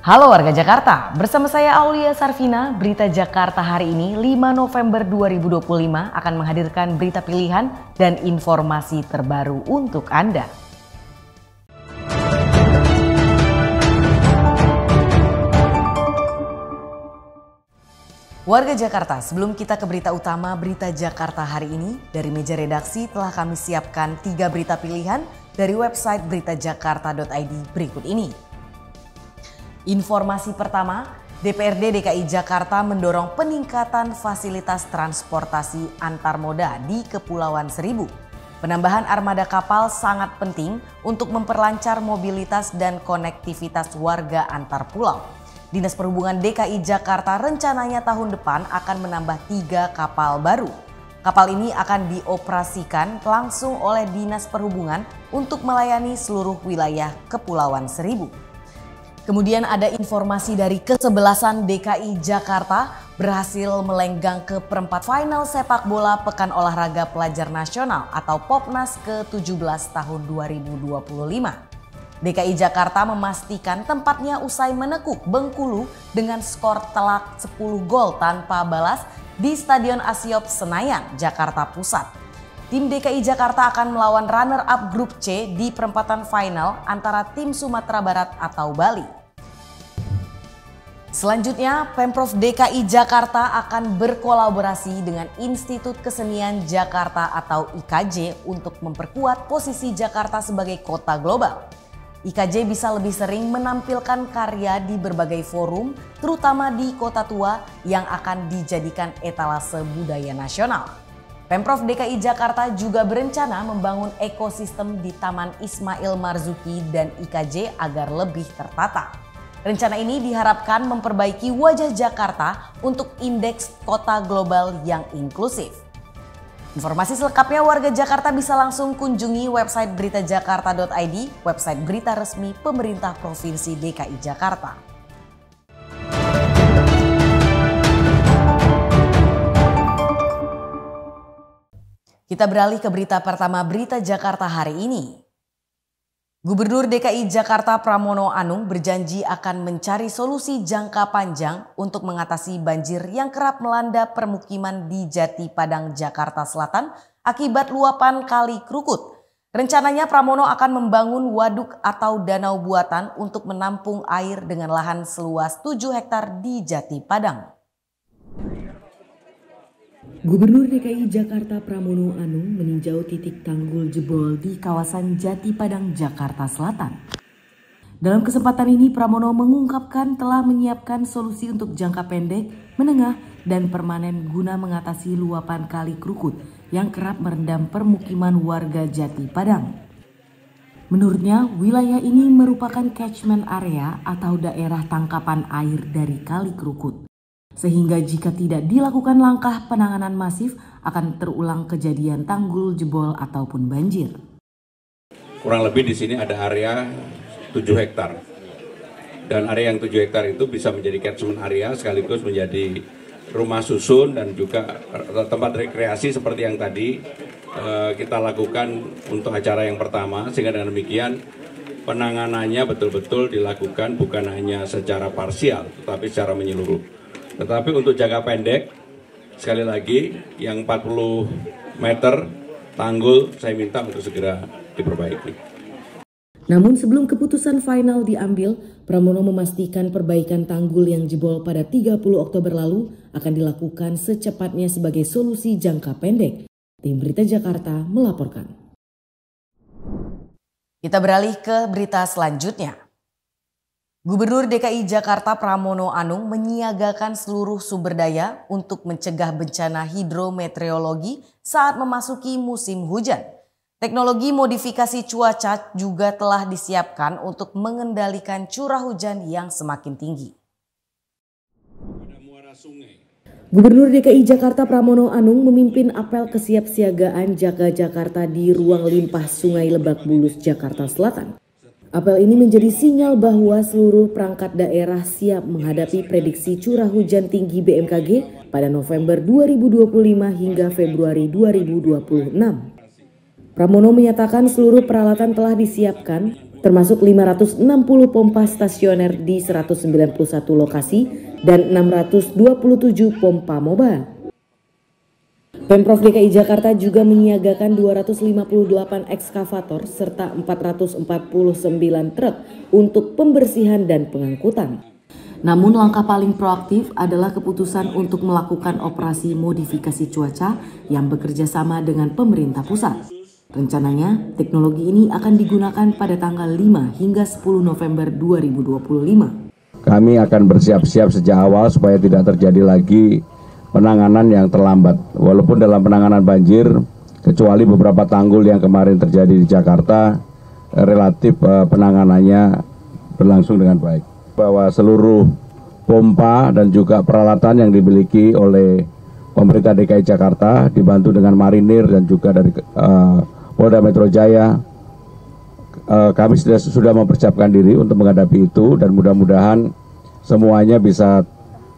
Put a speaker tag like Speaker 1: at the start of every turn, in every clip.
Speaker 1: Halo warga Jakarta, bersama saya Aulia Sarvina, Berita Jakarta hari ini 5 November 2025 akan menghadirkan berita pilihan dan informasi terbaru untuk Anda. Warga Jakarta, sebelum kita ke berita utama Berita Jakarta hari ini, dari meja redaksi telah kami siapkan 3 berita pilihan dari website beritajakarta.id berikut ini. Informasi pertama, DPRD DKI Jakarta mendorong peningkatan fasilitas transportasi antar moda di Kepulauan Seribu. Penambahan armada kapal sangat penting untuk memperlancar mobilitas dan konektivitas warga antar pulau. Dinas Perhubungan DKI Jakarta rencananya tahun depan akan menambah 3 kapal baru. Kapal ini akan dioperasikan langsung oleh Dinas Perhubungan untuk melayani seluruh wilayah Kepulauan Seribu. Kemudian ada informasi dari kesebelasan DKI Jakarta berhasil melenggang ke perempat final sepak bola Pekan Olahraga Pelajar Nasional atau Popnas ke-17 tahun 2025. DKI Jakarta memastikan tempatnya usai menekuk Bengkulu dengan skor telak 10 gol tanpa balas di Stadion Asiop Senayan, Jakarta Pusat. Tim DKI Jakarta akan melawan runner-up grup C di perempatan final antara tim Sumatera Barat atau Bali. Selanjutnya, Pemprov DKI Jakarta akan berkolaborasi dengan Institut Kesenian Jakarta atau IKJ untuk memperkuat posisi Jakarta sebagai kota global. IKJ bisa lebih sering menampilkan karya di berbagai forum, terutama di kota tua yang akan dijadikan etalase budaya nasional. Pemprov DKI Jakarta juga berencana membangun ekosistem di Taman Ismail Marzuki dan IKJ agar lebih tertata. Rencana ini diharapkan memperbaiki wajah Jakarta untuk indeks kota global yang inklusif. Informasi selengkapnya warga Jakarta bisa langsung kunjungi website beritajakarta.id, website berita resmi pemerintah Provinsi DKI Jakarta. Kita beralih ke berita pertama Berita Jakarta hari ini. Gubernur DKI Jakarta Pramono Anung berjanji akan mencari solusi jangka panjang untuk mengatasi banjir yang kerap melanda permukiman di Jati Padang, Jakarta Selatan akibat luapan Kali Krukut. Rencananya Pramono akan membangun waduk atau danau buatan untuk menampung air dengan lahan seluas 7 hektar di Jati Padang. Gubernur DKI Jakarta Pramono Anung meninjau titik tanggul jebol di kawasan Jati Padang, Jakarta Selatan. Dalam kesempatan ini Pramono mengungkapkan telah menyiapkan solusi untuk jangka pendek, menengah, dan permanen guna mengatasi luapan Kali Krukut yang kerap merendam permukiman warga Jati Padang. Menurutnya, wilayah ini merupakan catchment area atau daerah tangkapan air dari Kali Krukut. Sehingga jika tidak dilakukan langkah penanganan masif akan terulang kejadian tanggul jebol ataupun banjir.
Speaker 2: Kurang lebih di sini ada area 7 hektar. Dan area yang 7 hektar itu bisa menjadi catchment area sekaligus menjadi rumah susun dan juga tempat rekreasi seperti yang tadi kita lakukan untuk acara yang pertama, sehingga dengan demikian penanganannya betul-betul dilakukan bukan hanya secara parsial tetapi secara menyeluruh. Tetapi untuk jangka pendek, sekali lagi yang 40 meter tanggul saya minta untuk segera diperbaiki.
Speaker 1: Namun sebelum keputusan final diambil, Pramono memastikan perbaikan tanggul yang jebol pada 30 Oktober lalu akan dilakukan secepatnya sebagai solusi jangka pendek. Tim Berita Jakarta melaporkan. Kita beralih ke berita selanjutnya. Gubernur DKI Jakarta Pramono Anung menyiagakan seluruh sumber daya untuk mencegah bencana hidrometeorologi saat memasuki musim hujan. Teknologi modifikasi cuaca juga telah disiapkan untuk mengendalikan curah hujan yang semakin tinggi. Gubernur DKI Jakarta Pramono Anung memimpin apel kesiapsiagaan Jaga Jakarta di ruang limpah Sungai Lebak Bulus, Jakarta Selatan. Apel ini menjadi sinyal bahwa seluruh perangkat daerah siap menghadapi prediksi curah hujan tinggi BMKG pada November 2025 hingga Februari 2026. Pramono menyatakan seluruh peralatan telah disiapkan, termasuk 560 pompa stasioner di 191 lokasi dan 627 pompa mobile. Pemprov DKI Jakarta juga menyiagakan 258 ekskavator serta 449 truk untuk pembersihan dan pengangkutan. Namun langkah paling proaktif adalah keputusan untuk melakukan operasi modifikasi cuaca yang bekerja sama dengan pemerintah pusat. Rencananya, teknologi ini akan digunakan pada tanggal 5 hingga 10 November 2025.
Speaker 2: Kami akan bersiap-siap sejak awal supaya tidak terjadi lagi penanganan yang terlambat. Walaupun dalam penanganan banjir, kecuali beberapa tanggul yang kemarin terjadi di Jakarta, relatif penanganannya berlangsung dengan baik. Bahwa seluruh pompa dan juga peralatan yang dimiliki oleh pemerintah DKI Jakarta dibantu dengan marinir dan juga dari Polda Metro Jaya, kami sudah mempersiapkan diri untuk menghadapi itu dan mudah-mudahan semuanya bisa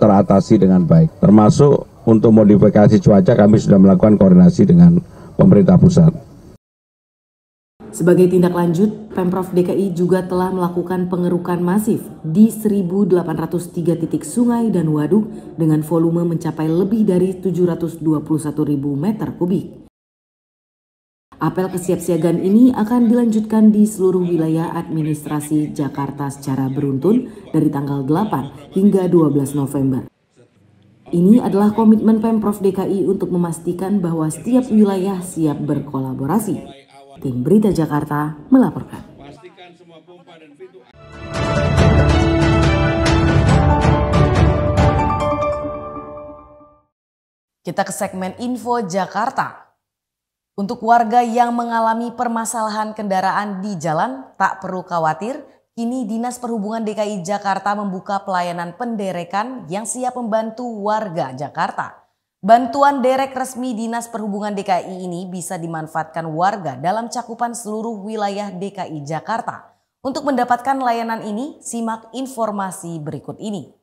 Speaker 2: teratasi dengan baik. Termasuk untuk modifikasi cuaca kami sudah melakukan koordinasi dengan pemerintah pusat.
Speaker 1: Sebagai tindak lanjut, Pemprov DKI juga telah melakukan pengerukan masif di 1.803 titik sungai dan waduk dengan volume mencapai lebih dari 721.000 meter kubik. Apel kesiapsiagaan ini akan dilanjutkan di seluruh wilayah administrasi Jakarta secara beruntun dari tanggal 8 hingga 12 November. Ini adalah komitmen Pemprov DKI untuk memastikan bahwa setiap wilayah siap berkolaborasi. Tim Berita Jakarta melaporkan. Kita ke segmen Info Jakarta. Untuk warga yang mengalami permasalahan kendaraan di jalan, tak perlu khawatir. Kini Dinas Perhubungan DKI Jakarta membuka pelayanan penderekan yang siap membantu warga Jakarta. Bantuan derek resmi Dinas Perhubungan DKI ini bisa dimanfaatkan warga dalam cakupan seluruh wilayah DKI Jakarta. Untuk mendapatkan layanan ini, simak informasi berikut ini.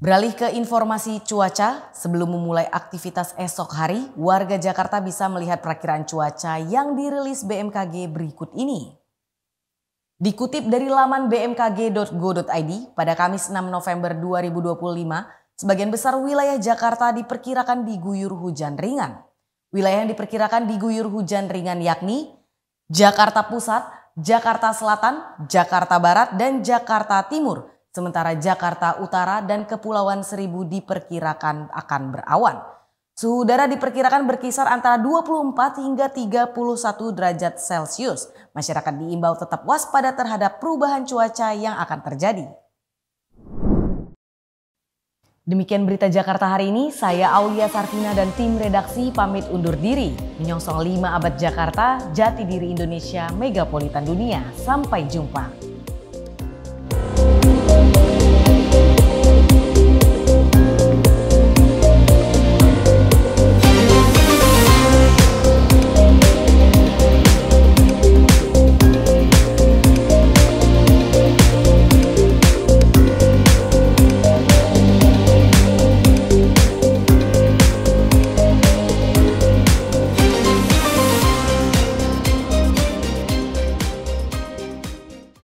Speaker 1: Beralih ke informasi cuaca, sebelum memulai aktivitas esok hari, warga Jakarta bisa melihat perakiraan cuaca yang dirilis BMKG berikut ini. Dikutip dari laman bmkg.go.id, pada Kamis 6 November 2025, sebagian besar wilayah Jakarta diperkirakan diguyur hujan ringan. Wilayah yang diperkirakan diguyur hujan ringan yakni Jakarta Pusat, Jakarta Selatan, Jakarta Barat, dan Jakarta Timur. Sementara Jakarta Utara dan Kepulauan Seribu diperkirakan akan berawan. Suhu udara diperkirakan berkisar antara 24 hingga 31 derajat Celcius. Masyarakat diimbau tetap waspada terhadap perubahan cuaca yang akan terjadi. Demikian berita Jakarta hari ini, saya Aulia Sartina dan tim redaksi pamit undur diri. Menyongsong 5 abad Jakarta, jati diri Indonesia, megapolitan dunia. Sampai jumpa.